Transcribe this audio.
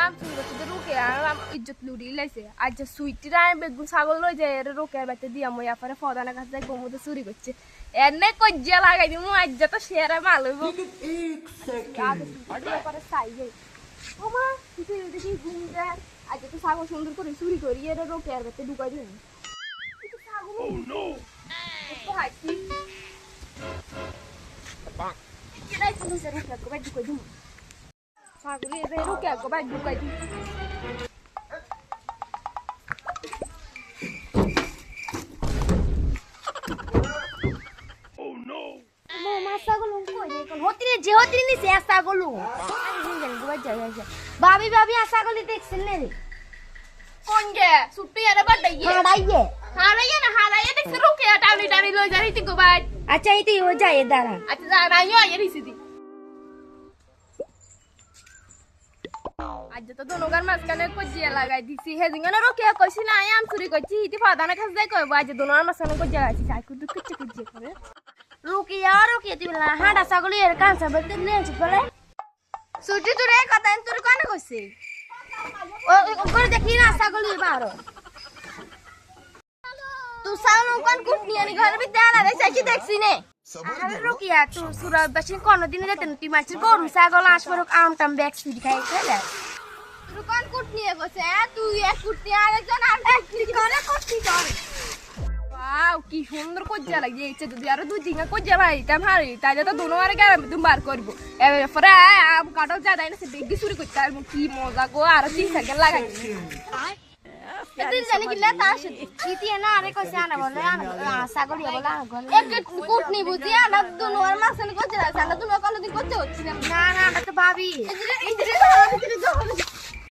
আম চুরি করতে রুকে আর ইজ্জত লুড়ি লাইছে আজ যে সুইটিরা বেগুন ছাগল লই যায় এর রোকে বাইতে দিয়া মই আপারে ফদানা কাছে যাই গোমুদে চুরি করছে এনে কজ্জা লাগাই দিমু আজ যত শেয়ারে মাল হইব আগে পরে চাই যাই ওমা কিছু দেখি ঘুম যায় আজ তো ছাগল সুন্দর করে চুরি করি এর রোকে আর বাইতে ঢুকাই দিই ছাগল ও নো তো হাইছি কেডাই পুলিশের রোকে কবে ঢুকাই দিমু ছাগল এর রোকে কবে ঢুকাই দিই भाभी भाभी आशा को देख सुनने कौन गे सुट्टी यार बड्डाइए हाड़ाइए हाराइए देख से रुके टावली टावली लो जा रही थी को बात अच्छा ये तो हो जाए दारा अच्छा जा रही हो ये रही सीधी आज तो दोनों घर मस्काने को जिया लगाई दी सी है जिंगा ना रोके कोसी ना आम चोरी करची इति फादाना खस जाय को आज दोनों मस्काने को जगह छी साई कुछ कुछ करे रुकी तुला हाड़ा ছাগলি এর কাঁচা বলতে নিয়ে চলে সুটি তো রে কথা তোর কোন কইছে ও করে দেখি না ছাগলি বারো तू साउन कोन कुटनी आणि घर भी देला रे साची देखছি নে আরে রুকিয়া তুই সুরা বাসিন কোন দিন যেতে তুই মাছ গরু ছাগল আসবর আম টাম ব্যাগ সুদি খাই খেলে तू कोन कुटनी গছে तू এক কুটনি আরেকজন আর এক করে কুটনি কর वाव কি সুন্দর কজ্জা লাগিয়েছে যদি আর দুই দিন কজ্জা ভাই তাম হারি তাই তো দুনো আর গার তুমি বার করব এবারে আম কাটো যা দাইনা সে বেগি চুরি করতে আর কি মজা গো আর 30 সেকেন্ড লাগাই এদিন জানি কি লেতা আসে ইতি না আরে কইছে আনা বলে ছাগলি বলে আনা গলে এক কুটনি বুঝি আর দুনো আর মাসনে কজ্জা আছে না দুনো কোনদিন করতে হচ্ছে না না আমরা তো ভাবি এদিকে